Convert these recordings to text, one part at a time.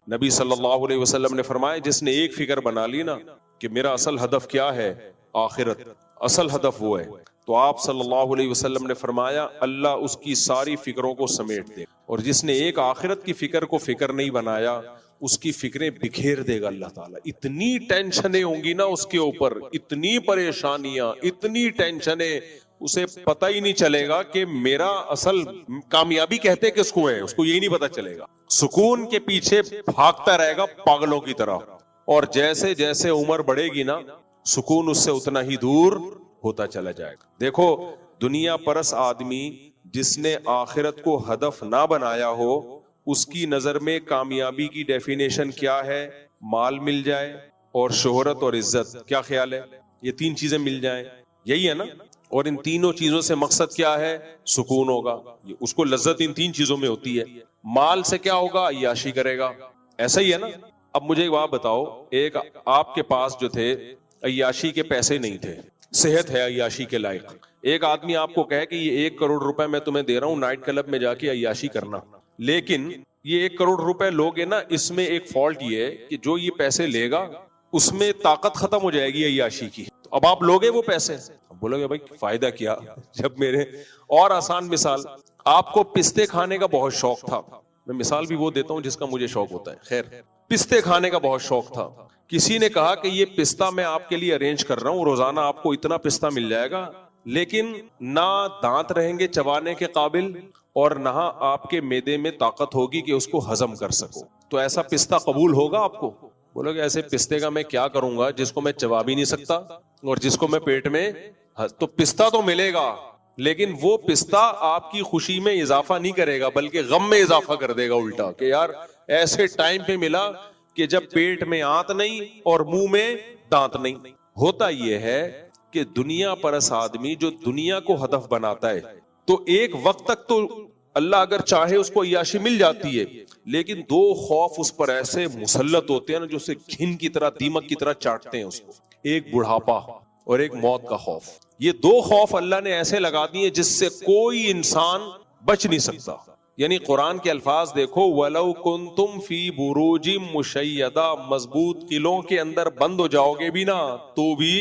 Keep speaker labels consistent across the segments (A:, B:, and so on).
A: نبی صلی اللہ علیہ وسلم نے فرمایا جس نے ایک فکر بنا لی نا کہ میرا اصل ہدف کیا ہے، آخرت، اصل ہدف وہ ہے، تو آپ صلی اللہ علیہ وسلم نے فرمایا اللہ اس کی ساری فکروں کو سمیٹ دے. اور جس نے ایک آخرت کی فکر کو فکر نہیں بنایا اس کی فکریں بکھیر دے گا اللہ تعالیٰ. اتنی ٹینشنیں ہوں گی نا اس کے اوپر، اتنی پریشانیاں، اتنی ٹینشنیں، اسے پتہ ہی نہیں چلے گا کہ میرا اصل کامیابی کہتے کس کو ہے، اس کو یہی نہیں پتہ چلے گا. سکون کے پیچھے بھاگتا رہے گا پاگلوں کی طرح، اور جیسے جیسے عمر بڑھے گی نا سکون اس سے اتنا ہی دور ہوتا چلا جائے گا. دیکھو دنیا پرس آدمی جس نے آخرت کو ہدف نہ بنایا ہو اس کی نظر میں کامیابی کی ڈیفینیشن کیا ہے؟ مال مل جائے اور شہرت اور عزت. کیا خیال ہے؟ یہ تین چیزیں مل جائیں، یہی ہے نا؟ اور ان تینوں چیزوں سے مقصد کیا ہے؟ سکون ہوگا. اس کو لذت ان تین چیزوں میں ہوتی ہے. مال سے کیا ہوگا؟ عیاشی کرے گا. ایسا ہی ہے نا؟ اب مجھے ایک بات بتاؤ، ایک آپ کے پاس جو تھے عیاشی کے پیسے نہیں تھے، صحت ہے عیاشی کے لائق. ایک آدمی آپ کو کہے کہ یہ 1 کروڑ روپے میں تمہیں دے رہا ہوں، نائٹ کلب میں جا کے عیاشی کرنا. لیکن یہ 1 کروڑ روپے لوگے نا، اس میں ایک فالٹ یہ ہے کہ جو یہ پیسے لے گا اس میں طاقت ختم ہو جائے گی عیاشی کی. تو اب آپ لوگے وہ پیسے، بولو گے بھائی فائدہ کیا جب میرے. اور آسان مثال، آپ کو پستے کھانے کا بہت شوق تھا. میں مثال بھی وہ دیتا ہوں جس کا مجھے شوق ہوتا ہے. خیر، پستے کھانے کا بہت شوق تھا. کسی نے کہا کہ یہ پستہ میں آپ کے لیے ارینج کر رہا ہوں، روزانہ آپ کو اتنا پستہ مل جائے گا، لیکن نہ دانت رہیں گے چبانے کے قابل اور نہ آپ کے معدے میں طاقت ہوگی کہ اس کو ہضم کر سکو. تو ایسا پستہ قبول ہوگا آپ کو؟ بولو کہ ایسے پستے کا میں کیا کروں گا جس کو میں چبا بھی نہیں سکتا اور جس کو میں پیٹ میں. تو پستہ تو ملے گا لیکن وہ پستہ آپ کی خوشی میں اضافہ نہیں کرے گا بلکہ غم میں اضافہ کر دے گا الٹا، کہ یار ایسے ٹائم پہ ملا کہ جب پیٹ میں آنت نہیں اور منہ میں دانت نہیں. ہوتا یہ ہے کہ دنیا پرس آدمی جو دنیا کو ہدف بناتا ہے تو ایک وقت تک تو اللہ اگر چاہے اس کو عیاشی مل جاتی ہے، لیکن 2 خوف اس پر ایسے مسلط ہوتے ہیں نا جو اسے گھن کی طرح، دیمک کی طرح چاٹتے ہیں اس کو. ایک بڑھاپا اور ایک موت کا خوف. یہ 2 خوف اللہ نے ایسے لگا دیے جس سے کوئی انسان بچ نہیں سکتا. یعنی قرآن کے الفاظ دیکھو، وَلَوْ كُنْتُمْ فِي بُرُوجٍ مُشَيَّدَةٍ، مضبوط قلعوں کے اندر بند ہو جاؤ گے بھی نا تو بھی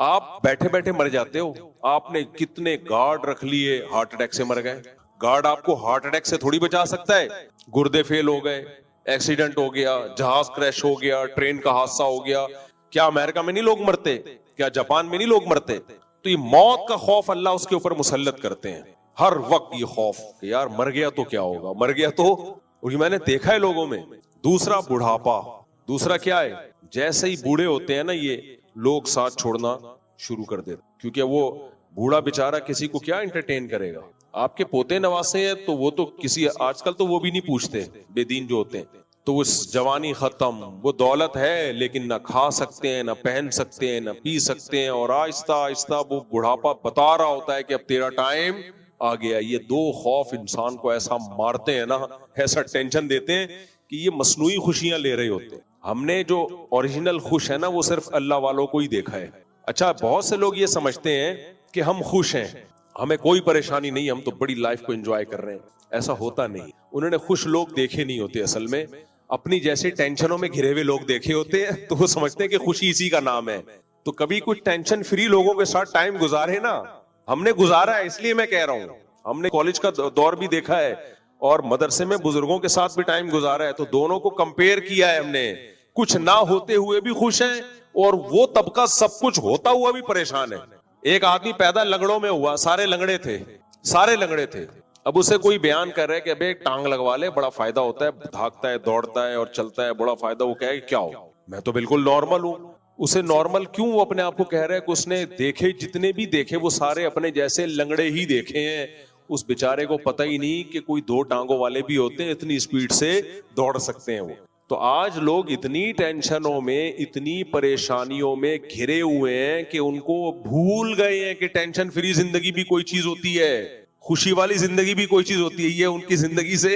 A: آپ بیٹھے بیٹھے مر جاتے ہو. آپ نے کتنے گارڈ رکھ لیے، ہارٹ اٹیک سے مر گئے. گارڈ آپ کو ہارٹ اٹیک سے تھوڑی بچا سکتا ہے. گردے فیل ہو گئے، ایکسیڈنٹ ہو گیا، جہاز کریش ہو گیا، ٹرین کا حادثہ ہو گیا. کیا امریکہ میں نہیں لوگ مرتے؟ کیا جاپان میں نہیں لوگ مرتے؟ تو یہ موت کا خوف اللہ اس کے اوپر مسلط کرتے ہیں ہر وقت. یہ خوف کہ یار مر گیا تو کیا ہوگا، مر گیا تو. اور میں نے دیکھا ہے لوگوں میں. دوسرا بڑھاپا. دوسرا کیا ہے؟ جیسے ہی بوڑھے ہوتے ہیں نا یہ لوگ ساتھ چھوڑنا شروع کر دیتے، کیونکہ وہ بوڑھا بیچارہ کسی کو کیا انٹرٹین کرے گا. آپ کے پوتے نواسے ہیں تو وہ تو کسی، آج کل تو وہ بھی نہیں پوچھتے بے دین جو ہوتے ہیں. تو وہ جوانی ختم، وہ دولت ہے لیکن نہ کھا سکتے ہیں، نہ پہن سکتے ہیں، نہ پی سکتے ہیں، اور آہستہ آہستہ وہ بڑھاپا بتا رہا ہوتا ہے کہ اب تیرا ٹائم آ گیا. یہ 2 خوف انسان کو ایسا مارتے ہیں نا، ایسا ٹینشن دیتے ہیں کہ یہ مصنوعی خوشیاں لے رہے ہوتے ہیں. ہم نے جو اوریجنل خوش ہے نا وہ صرف اللہ والوں کو ہی دیکھا ہے. اچھا، بہت سے لوگ یہ سمجھتے ہیں کہ ہم خوش ہیں، ہمیں کوئی پریشانی نہیں، ہم تو بڑی لائف کو انجوائے کر رہے ہیں. ایسا ہوتا نہیں. انہوں نے خوش لوگ دیکھے نہیں ہوتے، اصل میں اپنی جیسے ٹینشنوں میں گھرے ہوئے لوگ دیکھے ہوتے ہیں تو وہ سمجھتے ہیں کہ خوشی اسی کا نام ہے. تو کبھی کچھ ٹینشن فری لوگوں کے ساتھ ٹائم گزارے نا. ہم نے گزارا ہے، اس لیے میں کہہ رہا ہوں. ہم نے کالج کا دور بھی دیکھا ہے اور مدرسے میں بزرگوں کے ساتھ بھی ٹائم گزارا ہے، تو دونوں کو کمپیئر کیا ہے ہم نے. کچھ نہ ہوتے ہوئے بھی خوش ہیں اور وہ طبقہ سب کچھ ہوتا ہوا بھی پریشان ہے. ایک آدمی پیدا لنگڑوں میں ہوا، سارے لنگڑے تھے، سارے لنگڑے تھے. اب اسے کوئی بیان کر رہا ہے کہ ابے ایک ٹانگ لگوا لے، بڑا فائدہ ہوتا ہے، بھاگتا ہے، دوڑتا ہے اور چلتا ہے، بڑا فائدہ. وہ کہے کیا ہو، میں تو بالکل نارمل ہوں. اسے نارمل کیوں وہ اپنے آپ کو کہہ رہا ہے کہ اس نے دیکھے، جتنے بھی دیکھے وہ سارے اپنے جیسے لنگڑے ہی دیکھے ہیں. اس بیچارے کو پتہ ہی نہیں کہ کوئی 2 ٹانگوں والے بھی ہوتے ہیں، اتنی اسپیڈ سے دوڑ سکتے ہیں وہ. تو آج لوگ اتنی ٹینشنوں میں، اتنی پریشانیوں میں گھرے ہوئے ہیں کہ ان کو بھول گئے ہیں کہ ٹینشن فری زندگی بھی کوئی چیز ہوتی ہے، خوشی والی زندگی بھی کوئی چیز ہوتی ہے. یہ ان کی زندگی سے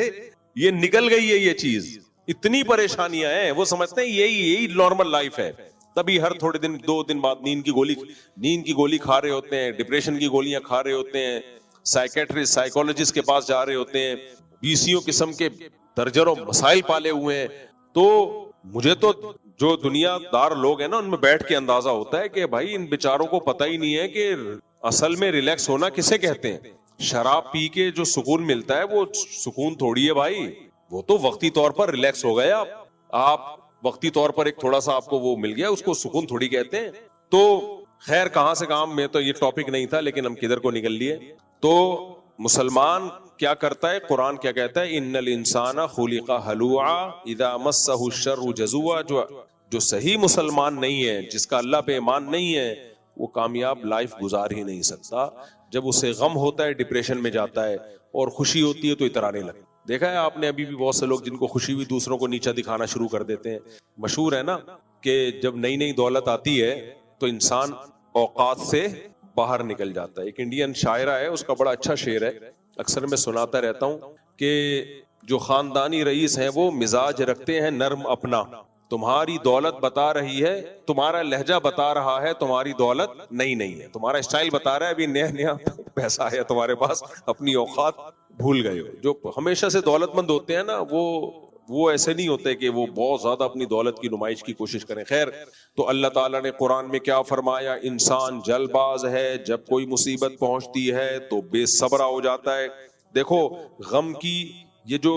A: یہ نکل گئی ہے یہ چیز. اتنی پریشانیاں ہیں، وہ سمجھتے ہیں یہی نارمل لائف ہے. تبھی ہر تھوڑے دن 2 دن بعد نیند کی گولی کھا رہے ہوتے ہیں، ڈپریشن کی گولیاں کھا رہے ہوتے ہیں، سائیکیٹرسٹ سائیکولوجسٹ کے پاس جا رہے ہوتے ہیں، 20 قسم کے درجنوں مسائل پالے ہوئے ہیں. تو مجھے تو جو دنیا دار لوگ ہیں نا ان میں بیٹھ کے اندازہ ہوتا ہے کہ بھائی ان بیچاروں کو پتہ ہی نہیں ہے کہ اصل میں ریلیکس ہونا کسے کہتے ہیں. شراب پی کے جو سکون ملتا ہے وہ سکون تھوڑی ہے بھائی, وہ تو وقتی طور پر ریلیکس ہو گئے آپ وقتی طور پر ایک تھوڑا سا آپ کو وہ مل گیا, اس کو سکون تھوڑی کہتے ہیں. تو خیر کہاں سے کہاں, میں تو یہ ٹاپک نہیں تھا لیکن ہم کدھر کو نکل لیے. تو مسلمان کیا کرتا ہے, قرآن کیا کہتا ہے, ان الانسان خلق ہلوعا اذا مسہ الشر جزوعا. جو صحیح مسلمان نہیں ہے, جس کا اللہ پہ ایمان نہیں ہے, وہ کامیاب لائف گزار ہی نہیں سکتا. جب اسے غم ہوتا ہے ڈپریشن میں جاتا ہے, اور خوشی ہوتی ہے تو اترانے لگتا. دیکھا ہے آپ نے ابھی بھی بہت سے لوگ جن کو خوشی ہوئی دوسروں کو نیچا دکھانا شروع کر دیتے ہیں. مشہور ہے نا کہ جب نئی نئی دولت آتی ہے تو انسان اوقات سے باہر نکل جاتا ہے. ایک انڈین شاعرہ ہے, اس کا بڑا اچھا شعر ہے, اکثر میں سناتا رہتا ہوں کہ جو خاندانی رئیس ہیں وہ مزاج رکھتے ہیں نرم اپنا. تمہاری دولت بتا رہی ہے, تمہارا لہجہ بتا رہا ہے تمہاری دولت نہیں ہے. تمہارا اسٹائل بتا رہا ہے ابھی نیا پیسہ ہے تمہارے پاس, اپنی اوقات بھول گئے ہو. جو ہمیشہ سے دولت مند ہوتے ہیں نا وہ ایسے نہیں ہوتے کہ وہ بہت زیادہ اپنی دولت کی نمائش کی کوشش کریں. خیر, تو اللہ تعالیٰ نے قرآن میں کیا فرمایا, انسان جلد باز ہے, جب کوئی مصیبت پہنچتی ہے تو بے صبرا ہو جاتا ہے. دیکھو غم کی یہ جو,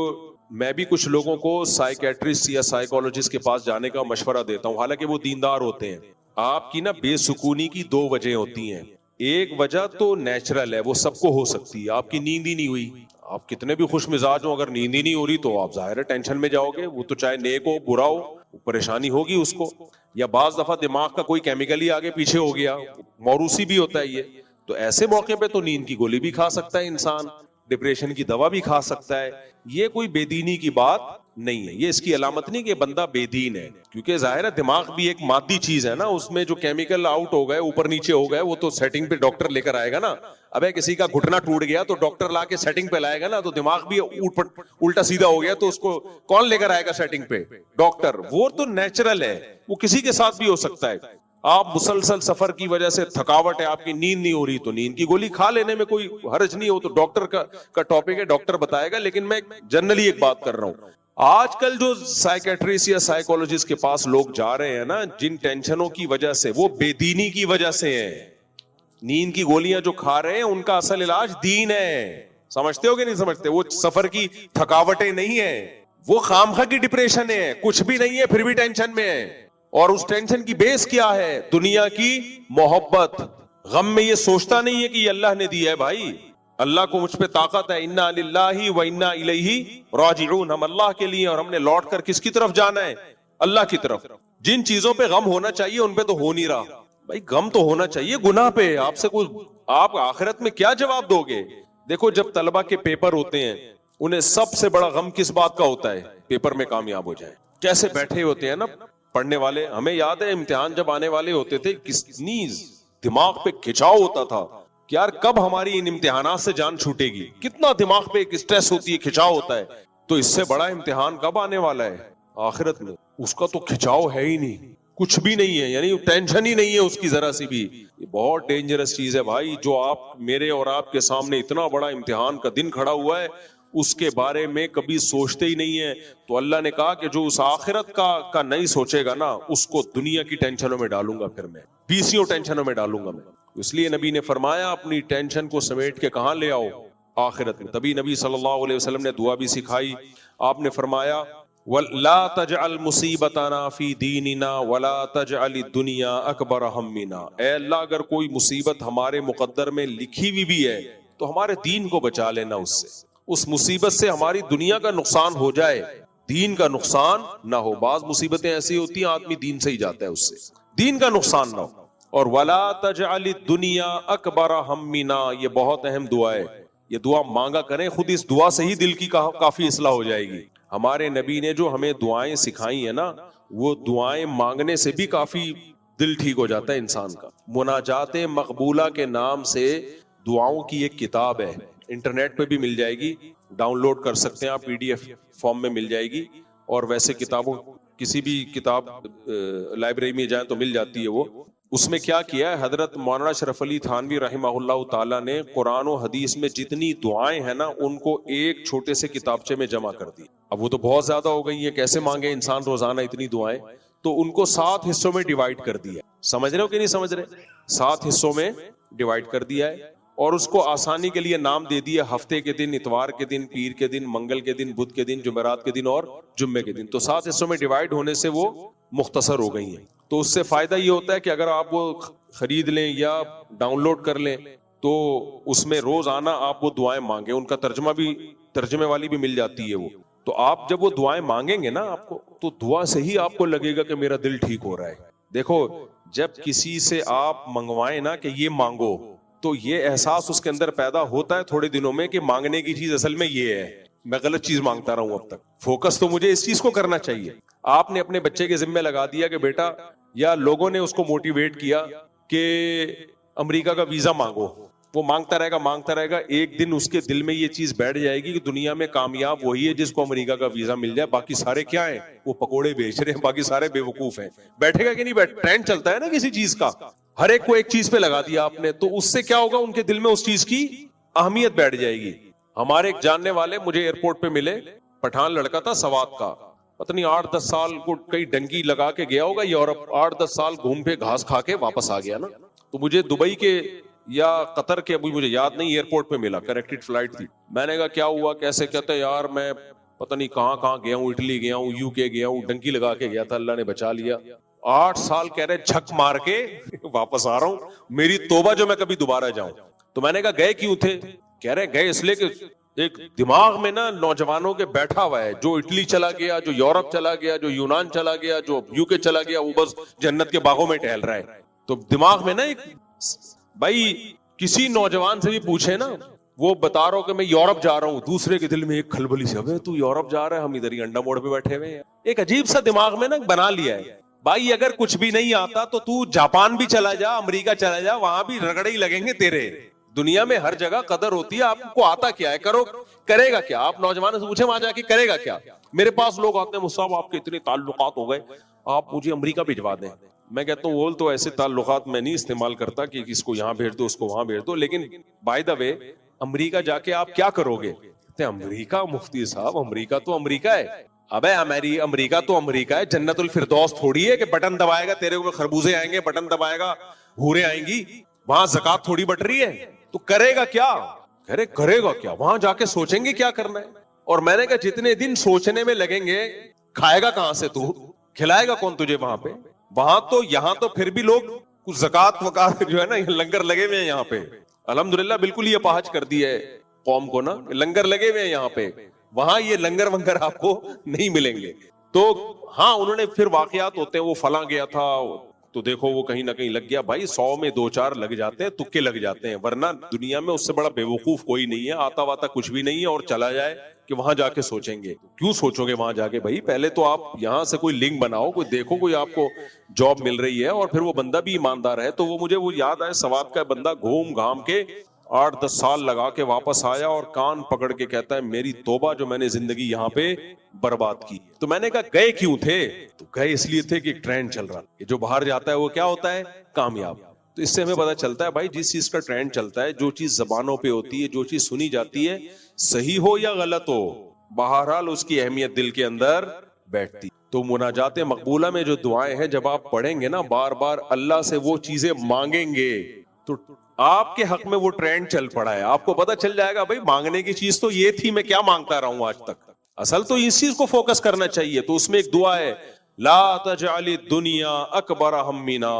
A: میں بھی کچھ لوگوں کو سائیکیٹرسٹ یا سائیکولوجسٹ کے پاس جانے کا مشورہ دیتا ہوں, حالانکہ وہ دیندار ہوتے ہیں. آپ کی نا بے سکونی کی دو وجہ ہوتی ہیں. ایک وجہ تو نیچرل ہے, وہ سب کو ہو سکتی ہے, آپ کی نیند ہی نہیں ہوئی. آپ کتنے بھی خوش مزاج ہوں, اگر نیند ہی نہیں ہو رہی تو آپ ظاہر ہے ٹینشن میں جاؤ گے. وہ تو چاہے نیک ہو برا ہو, پریشانی ہوگی اس کو. یا بعض دفعہ دماغ کا کوئی کیمیکل ہی آگے پیچھے ہو گیا, موروثی بھی ہوتا ہے یہ. تو ایسے موقع پہ تو نیند کی گولی بھی کھا سکتا ہے انسان, ڈپریشن کی دوا بھی کھا سکتا ہے. یہ کوئی بے دینی کی بات نہیں ہے, یہ اس کی علامت نہیں کہ بندہ بے دین ہے, کیونکہ ظاہر ہے دماغ بھی ایک مادی چیز ہے نا, اس میں جو کیمیکل آؤٹ ہو گئے اوپر نیچے ہو گئے وہ تو سیٹنگ پہ ڈاکٹر لے کر آئے گا نا. ابے کسی کا گھٹنا ٹوٹ گیا تو ڈاکٹر لا کے سیٹنگ پہ لائے گا نا, تو دماغ بھی الٹا سیدھا ہو گیا تو اس کو کون لے کر آئے گا سیٹنگ پہ, ڈاکٹر. وہ تو نیچرل ہے, وہ کسی کے ساتھ بھی ہو سکتا ہے. آپ مسلسل سفر کی وجہ سے تھکاوٹ ہے, آپ کی نیند نہیں ہو رہی, تو نیند کی گولی کھا لینے میں کوئی حرج نہیں ہو. تو ڈاکٹر کا ٹاپک ہے, ڈاکٹر بتائے گا. لیکن میں جنرلی ایک بات کر رہا ہوں, آج کل جو سائیکیٹرسٹ یا سائیکولوجسٹ کے پاس لوگ جا رہے ہیں نا, جن ٹینشنوں کی وجہ سے, وہ بے دینی کی وجہ سے ہیں. نیند کی گولیاں جو کھا رہے ہیں ان کا اصل علاج دین ہے. سمجھتے ہو کہ نہیں سمجھتے؟ وہ سفر کی تھکاوٹیں نہیں ہیں, وہ خامخواہ کی ڈپریشن ہے, کچھ بھی نہیں ہے پھر بھی ٹینشن میں ہے. اور اس ٹینشن کی بیس کیا ہے؟ دنیا کی محبت. غم میں یہ سوچتا نہیں ہے کہ یہ اللہ نے دیا ہے. بھائی اللہ کو مجھ پہ طاقت ہے, انا للہ و انا الیہ راجعون, ہم اللہ کے لیے اور ہم نے لوٹ کر کس کی طرف جانا ہے؟ اللہ کی طرف. جن چیزوں پہ غم ہونا چاہیے ان پہ تو ہو نہیں رہا. بھائی غم تو ہونا چاہیے گناہ پہ. آپ سے کوئی, آپ آخرت میں کیا جواب دو گے؟ دیکھو جب طلبہ کے پیپر ہوتے ہیں, انہیں سب سے بڑا غم کس بات کا ہوتا ہے؟ پیپر میں کامیاب ہو جائے. کیسے بیٹھے ہوتے ہیں نا پڑھنے والے. ہمیں یاد ہے امتحان جب آنے والے ہوتے تھے کتنی دماغ پہ کھچاؤ ہوتا تھا کہ یار کب ہماری ان امتحانات سے جان چھوٹے گی. کتنا دماغ پہ ایک اسٹریس ہوتی ہے, کھچاؤ ہوتا ہے. تو اس سے بڑا امتحان کب آنے والا ہے؟ آخرت میں. اس کا تو کھچاؤ ہے ہی نہیں, کچھ بھی نہیں ہے, یعنی ٹینشن ہی نہیں ہے اس کی ذرا سی بھی. یہ بہت ڈینجرس چیز ہے بھائی. جو آپ میرے اور آپ کے سامنے اتنا بڑا امتحان کا دن کھڑا ہوا ہے, اس کے بارے میں کبھی سوچتے ہی نہیں ہے. تو اللہ نے کہا کہ جو اس آخرت کا نہیں سوچے گا نا, اس کو دنیا کی ٹینشنوں میں ڈالوں گا, پھر میں 20 ٹینشنوں میں ڈالوں گا میں. اس لیے نبی نے فرمایا اپنی ٹینشن کو سمیٹ کے کہاں لے آؤ؟ آخرت میں. تبھی نبی صلی اللہ علیہ وسلم نے دعا بھی سکھائی. آپ نے فرمایا وَلَا تَجْعَلْ مُصِيبَتَنَا فِي دِينِنَا وَلَا تَجْعَلِ الدُّنْيَا أَكْبَرَ هَمِّنَا. اے اللہ اگر کوئی مصیبت ہمارے مقدر میں لکھی ہوئی بھی ہے تو ہمارے دین کو بچا لینا اس سے. اس مصیبت سے ہماری دنیا کا نقصان ہو جائے, دین کا نقصان نہ ہو. بعض مصیبتیں ایسی ہوتی ہیں آدمی دین سے ہی جاتا ہے, اس سے دین کا نقصان نہ ہو. اور وَلَا تَجْعَلِ الدُّنْيَا أَكْبَرَ هَمِّنَا, یہ بہت اہم دعا ہے. یہ دعا مانگا کریں, خود اس دعا سے ہی دل کی کافی اصلاح ہو جائے گی. ہمارے نبی نے جو ہمیں دعائیں سکھائی ہیں نا, وہ دعائیں مانگنے سے بھی کافی دل ٹھیک ہو جاتا ہے انسان کا. مناجات مقبولہ کے نام سے دعاؤں کی ایک کتاب ہے, انٹرنیٹ پہ بھی مل جائے گی, ڈاؤن لوڈ کر سکتے ہیں آپ, PDF فارم میں مل جائے گی. اور ویسے کتابوں کسی بھی کتاب لائبریری میں جائیں تو مل جاتی ہے. وہ اس میں کیا کیا ہے حضرت مولانا اشرف علی تھانوی رحمہ اللہ تعالیٰ نے قرآن و حدیث میں جتنی دعائیں ہیں نا ان کو ایک چھوٹے سے کتابچے میں جمع کر دی. اب وہ تو بہت زیادہ ہو گئی ہیں, کیسے مانگے انسان روزانہ اتنی دعائیں, تو ان کو 7 حصوں میں ڈیوائڈ کر دیا. سمجھ رہے ہو کہ نہیں سمجھ رہے؟ 7 حصوں میں ڈیوائڈ کر دیا ہے, اور اس کو آسانی کے لیے نام دے دیا ہفتے کے دن, اتوار کے دن, پیر کے دن, منگل کے دن, بدھ کے دن, جمعرات کے دن اور جمعے کے دن. تو 7 حصوں میں ڈیوائڈ ہونے سے وہ مختصر ہو گئی ہیں. تو اس سے فائدہ یہ ہوتا ہے کہ اگر آپ وہ خرید لیں یا ڈاؤن لوڈ کر لیں تو اس میں روزانہ آپ وہ دعائیں مانگیں, ان کا ترجمے والی بھی مل جاتی ہے وہ. تو آپ جب وہ دعائیں مانگیں گے نا آپ کو, تو دعا سے ہی آپ کو لگے گا کہ میرا دل ٹھیک ہو رہا ہے. دیکھو جب کسی سے آپ منگوائیں نا کہ یہ مانگو, تو یہ احساس اس کے اندر پیدا ہوتا ہے تھوڑے دنوں میں کہ مانگنے کی چیز اصل میں یہ ہے, میں غلط چیز مانگتا رہا ہوں اب تک, فوکس تو مجھے اس چیز کو کرنا چاہیے. آپ نے اپنے بچے کے ذمہ لگا دیا کہ بیٹا, یا لوگوں نے اس کو موٹیویٹ کیا کہ امریکہ کا ویزا مانگو, وہ مانگتا رہے گا, ایک دن اس کے دل میں یہ چیز بیٹھ جائے گی کہ دنیا میں کامیاب وہی ہے جس کو امریکہ کا ویزا مل جائے, باقی سارے کیا ہیں, وہ پکوڑے بیچ رہے ہیں, باقی سارے بے وقوف ہیں. بیٹھے گا کہ نہیں بیٹھ, ٹرینڈ چلتا ہے نا کسی چیز کا, ہر ایک کو ایک چیز پہ لگا دیا آپ نے, تو اس سے کیا ہوگا, ان کے دل میں اس چیز کی اہمیت بیٹھ جائے گی. ہمارے ایک جاننے والے مجھے ایئرپورٹ پہ ملے, پٹھان لڑکا تھا سوات کا, پتہ نہیں 8-10 سال کو کئی ڈنکی لگا کے گیا ہوگا یورپ, 8-10 سال گھوم پہ گھاس کھا کے واپس آ گیا نا. تو مجھے دبئی کے یا قطر کے, ابھی مجھے یاد نہیں, ایئرپورٹ پہ ملا, کنیکٹڈ فلائٹ تھی. میں نے کہا کیا ہوا کیسے, کہتا ہے یار میں پتہ نہیں کہاں گیا ہوں, اٹلی گیا ہوں, UK گیا ہوں, ڈنکی لگا کے گیا تھا, اللہ نے بچا لیا. 8 سال کہہ رہے جھک مار کے واپس آ رہا ہوں, میری توبہ جو میں کبھی دوبارہ جاؤں. تو میں نے کہا گئے کیوں تھے, کہہ رہے گئے اس لیے کہ ایک دماغ میں نا نوجوانوں کے بیٹھا ہوا ہے, جو اٹلی چلا گیا, جو یورپ چلا گیا, جو یونان چلا گیا, جو UK چلا گیا, وہ بس جنت کے باغوں میں ٹہل رہا ہے. تو دماغ میں نا ایک, بھائی کسی نوجوان سے بھی پوچھے نا, وہ بتا رہا ہو کہ میں یورپ جا رہا ہوں, دوسرے کے دل میں ایک کھلبلی سے, ابے تو یورپ جا رہا ہے, ہم ادھر ہی انڈا موڑ پہ بیٹھے ہوئے ہیں. ایک عجیب سا دماغ میں نا بنا لیا ہے. بھائی اگر کچھ بھی نہیں آتا تو جاپان بھی چلا جا, امریکہ چلا جا, وہاں بھی رگڑے ہی لگیں گے تیرے. دنیا میں ہر جگہ قدر ہوتی ہے, آپ کو آتا کیا ہے, کرے گا کیا. آپ نوجوانوں سے پوچھیں وہاں جا کے کرے گا کیا. میرے پاس لوگ آتے ہیں, مصعب آپ کے اتنے تعلقات ہو گئے, آپ مجھے امریکہ بھجوا دیں. میں کہتا ہوں وہ تو ایسے تعلقات میں نہیں استعمال کرتا کہ اس کو یہاں بھیج دو, اس کو وہاں بھیج دو, لیکن بائی دا وے امریکہ جا کے آپ کیا کرو گے. امریکہ مفتی صاحب, امریکہ تو امریکہ ہے. ابے امریکہ تو امریکہ ہے, جنت الفردوس تھوڑی ہے کہ بٹن دبائے گا تیرے اوپر خربوزے آئیں گے, بٹن دبائے گا حوریں آئیں گی, وہاں زکات تھوڑی بٹ رہی ہے. تو کرے گا کیا, کرے گا کیا, وہاں جا کے سوچیں گے کیا کرنا ہے. اور میں نے کہا جتنے دن سوچنے میں لگیں گے, کھائے گا کہاں سے تو, کھلائے گا کون تجھے وہاں پہ. وہاں تو یہاں تو پھر بھی لوگ کچھ زکات وکات جو ہے نا, لنگر لگے ہوئے ہیں یہاں پہ, الحمدللہ بالکل یہ پہنچ کر دی ہے قوم کو نا, لنگر لگے ہوئے ہیں یہاں پہ. وہاں یہ لنگر ونگر آپ کو نہیں ملیں گے. تو ہاں انہوں نے پھر واقعات ہوتے ہیں, وہ فلاں گیا تھا تو دیکھو وہ کہیں نہ کہیں لگ گیا. بھائی 100 میں 2-4 لگ جاتے ہیں, تکے لگ جاتے ہیں, ورنہ دنیا میں اس سے بڑا بے وقوف کوئی نہیں ہے. آتا واتا کچھ بھی نہیں ہے, اور چلا جائے کہ وہاں جا کے سوچیں گے. کیوں سوچو گے وہاں جا کے, بھائی پہلے تو آپ یہاں سے کوئی لنک بناؤ, کوئی دیکھو کوئی آپ کو جاب مل رہی ہے, اور پھر وہ بندہ بھی ایماندار ہے. تو وہ مجھے وہ یاد آئے, سوات کا بندہ گھوم گھام کے 8-10 سال لگا کے واپس آیا, اور کان پکڑ کے کہتا ہے میری توبہ جو میں نے زندگی یہاں پہ برباد کی. تو میں نے کہا گئے کیوں تھے, تو گئے اس لیے تھے کہ ایک ٹرینڈ چل رہا, کہ جو باہر جاتا ہے وہ کیا ہوتا ہے, کامیاب. تو اس سے ہمیں پتا چلتا ہے بھائی جس چیز کا ٹرینڈ چلتا ہے, جو چیز زبانوں پہ ہوتی ہے, جو چیز سنی جاتی ہے, صحیح ہو یا غلط ہو, بہرحال اس کی اہمیت دل کے اندر بیٹھتی. تو مناجات مقبولہ میں جو دعائیں ہیں, جب آپ پڑھیں گے نا بار بار اللہ سے وہ چیزیں مانگیں گے, تو آپ کے حق میں وہ ٹرینڈ چل پڑا ہے. آپ کو پتا چل جائے گا بھائی مانگنے کی چیز تو یہ تھی, میں کیا مانگتا رہا ہوں آج تک. اصل تو اس چیز کو فوکس کرنا چاہیے. تو اس میں ایک دعا ہے, لا تجعل الدنیا اکبر ہمنا.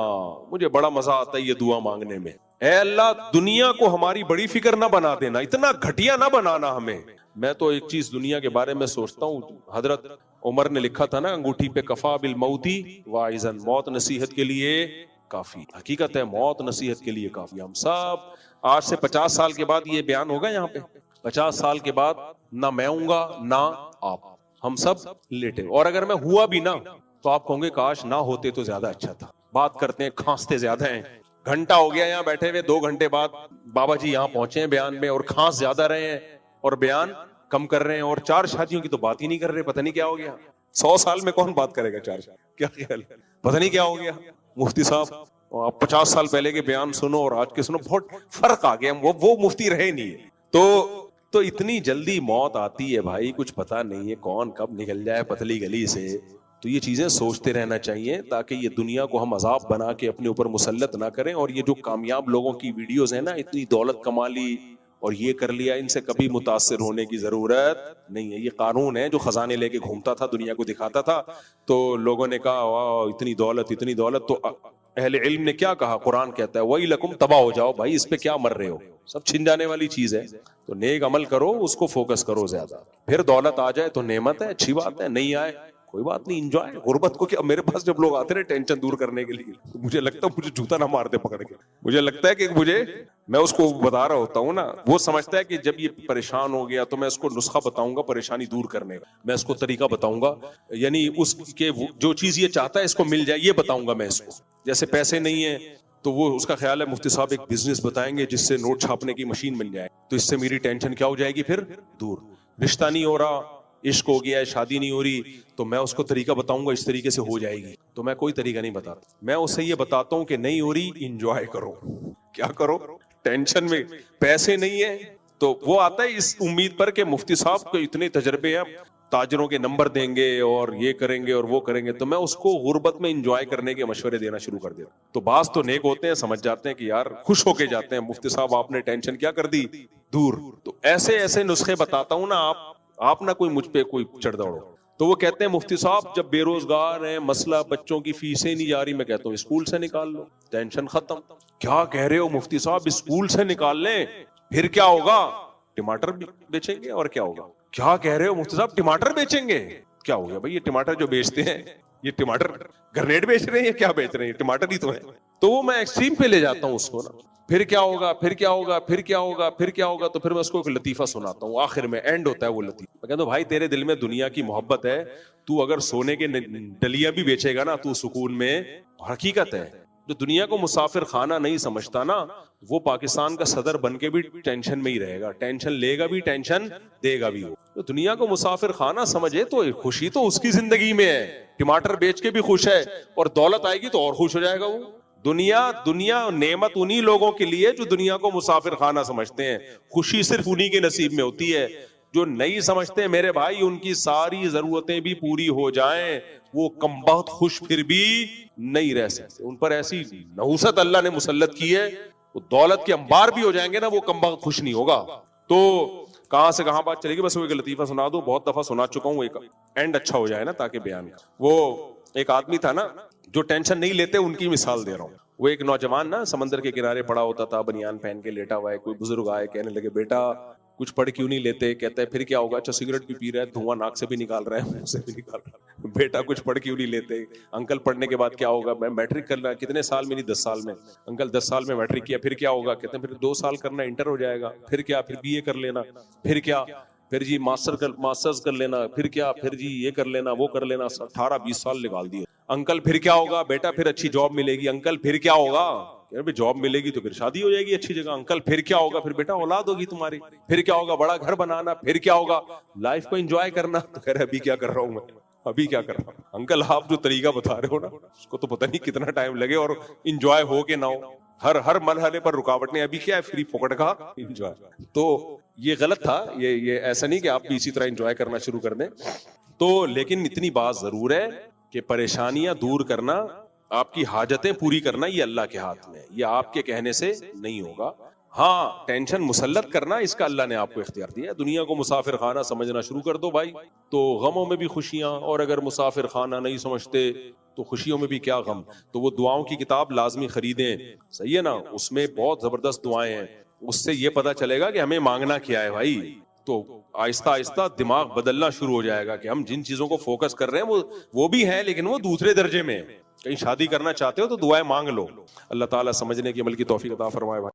A: مجھے بڑا مزہ آتا ہے یہ دعا مانگنے میں. اے اللہ دنیا کو ہماری بڑی فکر نہ بنا دینا, اتنا گھٹیا نہ بنانا ہمیں. میں تو ایک چیز دنیا کے بارے میں سوچتا ہوں, حضرت عمر نے لکھا تھا نا انگوٹھی پہ, کفا بالموتی واعظا, موت نصیحت کے لیے کافی. حقیقت ہے موت نصیحت کے لیے کافی. ہم سب آج سے 50 سال کے بعد یہ بیان ہوگا یہاں پہ, 50 سال کے بعد نہ میں ہوں گا نہ آپ, ہم سب لیٹے. اور اگر میں ہوا بھی نا تو آپ کہوں گے کاش نہ ہوتے تو زیادہ اچھا تھا. بات کرتے ہیں, کھانستے زیادہ ہیں, گھنٹہ ہو گیا یہاں بیٹھے ہوئے, 2 گھنٹے بعد بابا جی یہاں پہنچے ہیں بیان میں, اور کھانس زیادہ رہے ہیں اور بیان کم کر رہے ہیں, اور 4 شادیوں کی تو بات ہی نہیں کر رہے. پتہ نہیں کیا ہو گیا, 100 سال میں کون بات کرے گا 4 شادی, کیا خیال, پتہ نہیں کیا ہو گیا. مفتی صاحب اور آپ 50 سال پہلے کے بیان سنو اور آج کے سنو، بہت فرق آ گیا. وہ مفتی رہے نہیں. تو اتنی جلدی موت آتی ہے بھائی، کچھ پتا نہیں ہے کون کب نکل جائے پتلی گلی سے. تو یہ چیزیں سوچتے رہنا چاہیے تاکہ یہ دنیا کو ہم عذاب بنا کے اپنے اوپر مسلط نہ کریں. اور یہ جو کامیاب لوگوں کی ویڈیوز ہیں نا، اتنی دولت کما لی اور یہ کر لیا، ان سے کبھی متاثر ہونے کی ضرورت نہیں ہے. یہ قارون ہے جو خزانے لے کے گھومتا تھا، دنیا کو دکھاتا تھا، تو لوگوں نے کہا واہ اتنی دولت اتنی دولت. تو اہل علم نے کیا کہا؟ قرآن کہتا ہے وَإِلَكُمْ، تباہ ہو جاؤ بھائی، اس پہ کیا مر رہے ہو، سب چھن جانے والی چیز ہے. تو نیک عمل کرو، اس کو فوکس کرو زیادہ. پھر دولت آ جائے تو نعمت ہے، اچھی بات ہے، نہیں آئے کوئی بات نہیں، انجوائے. غربت کو کیا، میرے پاس جب لوگ آتے ہیں ٹینشن دور کرنے کے لیے، تو مجھے لگتا ہے مجھے جوتا نہ مار دے پکڑ کے. مجھے لگتا ہے کہ میں اس کو بتا رہا ہوتا ہوں نا، وہ سمجھتا ہے کہ جب یہ پریشان ہو گیا تو میں اس کو نسخہ بتاؤں گا پریشانی دور کرنے کا، میں اس کو طریقہ بتاؤں گا، یعنی اس کے جو چیز یہ چاہتا ہے اس کو مل جائے یہ بتاؤں گا میں اس کو. جیسے پیسے نہیں ہیں تو وہ اس کا خیال ہے مفتی صاحب ایک بزنس بتائیں گے جس سے نوٹ چھاپنے کی مشین مل جائے، تو اس سے میری ٹینشن کیا ہو جائے گی پھر دور. رشتہ نہیں ہو رہا، عشق ہو گیا ہے، شادی نہیں ہو رہی، تو میں اس کو طریقہ بتاؤں گا اس طریقے سے ہو جائے گی. تو میں کوئی طریقہ نہیں بتاتا، میں اسے یہ بتاتا ہوں کہ نہیں ہو رہی، انجوائے کرو. کیا کرو؟ ٹینشن میں. پیسے نہیں ہیں تو وہ آتا ہے اس امید پر کہ مفتی صاحب کو اتنے تجربے ہیں، تاجروں کے نمبر دیں گے اور یہ کریں گے اور وہ کریں گے. تو میں اس کو غربت میں انجوائے کرنے کے مشورے دینا شروع کر دیتا. تو بعض تو نیک ہوتے ہیں، سمجھ جاتے ہیں کہ یار خوش ہو کے جاتے ہیں، مفتی صاحب آپ نے ٹینشن کیا کر دی دور. تو ایسے نسخے بتاتا ہوں نا، آپ نہ کوئی مجھ پہ کوئی چڑھ دوڑو. تو وہ کہتے ہیں مفتی صاحب جب بے روزگار ہیں، مسئلہ بچوں کی فیسیں نہیں جا رہی، میں کہتا ہوں اسکول سے نکال لو، ٹینشن ختم. کیا کہہ رہے ہو مفتی صاحب، اسکول سے نکال لیں پھر کیا ہوگا؟ ٹماٹر بیچیں گے اور کیا ہوگا؟ کیا کہہ رہے ہو مفتی صاحب، ٹماٹر بیچیں گے؟ کیا ہو گیا بھائی، یہ ٹماٹر جو بیچتے ہیں، یہ ٹماٹر گرنیڈ بیچ رہے ہیں یا کیا بیچ رہے ہیں؟ ٹماٹر ہی تو ہے. تو وہ میں ایکسٹریم پہ لے جاتا ہوں اس کو نا. پھر کیا ہوگا، پھر کیا ہوگا، پھر کیا ہوگا، پھر کیا ہوگا. تو پھر میں اس کو ایک لطیفہ سناتا ہوں، آخر میں اینڈ ہوتا ہے وہ لطیفہ. میں کہتا ہوں بھائی تیرے دل میں دنیا کی محبت ہے، تو اگر سونے کے ڈلیاں بھی بیچے گا نا تو سکون میں. حقیقت ہے، جو دنیا کو مسافر خانہ نہیں سمجھتا نا، وہ پاکستان کا صدر بن کے بھی ٹینشن میں ہی رہے گا، ٹینشن لے گا بھی، ٹینشن دے گا بھی. تو دنیا کو مسافر خانہ سمجھے تو خوشی تو اس کی زندگی میں ہے. ٹماٹر بیچ کے بھی خوش ہے، اور دولت آئے گی تو اور خوش ہو جائے گا وہ. دنیا نعمت انہی لوگوں کے لیے جو دنیا کو مسافر خانہ سمجھتے ہیں. خوشی صرف انہی کے نصیب میں ہوتی ہے. جو نہیں سمجھتے میرے بھائی، ان کی ساری ضرورتیں بھی پوری ہو جائیں، وہ کمبخت خوش پھر بھی نہیں رہ سکتے. ان پر ایسی نحوست اللہ نے مسلط کی ہے، وہ دولت کے انبار بھی ہو جائیں گے نا، وہ کمبخت خوش نہیں ہوگا. تو کہاں سے کہاں بات چلے گی، بس وہ ایک لطیفہ سنا دو، بہت دفعہ سنا چکا ہوں، ایک اینڈ اچھا ہو جائے نا تاکہ بیان. وہ ایک آدمی تھا نا جو ٹینشن نہیں لیتے، ان کی مثال دے رہا ہوں. وہ ایک نوجوان نا سمندر کے کنارے پڑا ہوتا تھا، بنیان پہن کے لیٹا ہوا ہے. کوئی بزرگ آئے، کہنے لگے بیٹا کچھ پڑھ کیوں نہیں لیتے؟ کہتا ہے پھر کیا ہوگا؟ اچھا سگریٹ بھی پی رہا ہے، دھواں ناک سے بھی نکال رہا ہے، منہ سے بھی نکال رہا ہے، بیٹا کچھ پڑھ کیوں نہیں لیتے؟ انکل پڑھنے کے بعد کیا ہوگا؟ میں میٹرک کرنا. کتنے سال میں؟ 10 سال میں. انکل 10 سال میں میٹرک کیا، پھر کیا ہوگا؟ کہتے ہیں پھر 2 سال کرنا، انٹر ہو جائے گا. پھر کیا؟ پھر BA کر لینا. پھر کیا؟ پھر جی ماسٹرز کر لینا. پھر کیا؟ پھر جی یہ کر لینا وہ کر لینا. 18-20 سال نکال دیے. انکل پھر کیا ہوگا؟ بیٹا پھر اچھی جاب ملے گی. انکل پھر کیا ہوگا؟ جاب ملے گی تو پھر شادی ہو جائے گی اچھی جگہ. انکل پھر کیا ہوگا؟ پھر بیٹا اولاد ہوگی تمہاری. پھر کیا ہوگا؟ بڑا گھر بنانا. پھر کیا ہوگا؟ لائف کو انجوائے کرنا. تو کہہ رہے ابھی کیا کر رہا ہوں میں، ابھی کیا کر رہا ہوں. انکل آپ جو طریقہ بتا رہے ہو نا، اس کو تو پتہ نہیں کتنا ٹائم لگے اور انجوائے ہو کے نہ ہو. ہر مرحلے پر رکاوٹیں. ابھی کیا ہے؟ فری پھوکٹ کا انجوائے. تو یہ غلط تھا. یہ ایسا نہیں کہ آپ بھی اسی طرح انجوائے کرنا شروع کر دیں. تو لیکن اتنی بات ضرور ہے کہ پریشانیاں دور کرنا، آپ کی حاجتیں پوری کرنا، یہ اللہ کے ہاتھ میں ہے، یہ آپ کے کہنے سے نہیں ہوگا. ہاں ٹینشن مسلط کرنا، اس کا اللہ نے آپ کو اختیار دیا. دنیا کو مسافر خانہ سمجھنا شروع کر دو بھائی، تو غموں میں بھی خوشیاں. اور اگر مسافر خانہ نہیں سمجھتے تو خوشیوں میں بھی کیا غم. تو وہ دعاؤں کی کتاب لازمی خریدیں، صحیح ہے نا؟ اس میں بہت زبردست دعائیں ہیں. اس سے یہ پتا چلے گا کہ ہمیں مانگنا کیا ہے بھائی. تو آہستہ آہستہ دماغ بدلنا شروع ہو جائے گا کہ ہم جن چیزوں کو فوکس کر رہے ہیں وہ بھی ہیں لیکن وہ دوسرے درجے میں. کہیں شادی کرنا چاہتے ہو تو دعائیں مانگ لو. اللہ تعالیٰ سمجھنے کی عمل کی توفیق عطا فرمائے.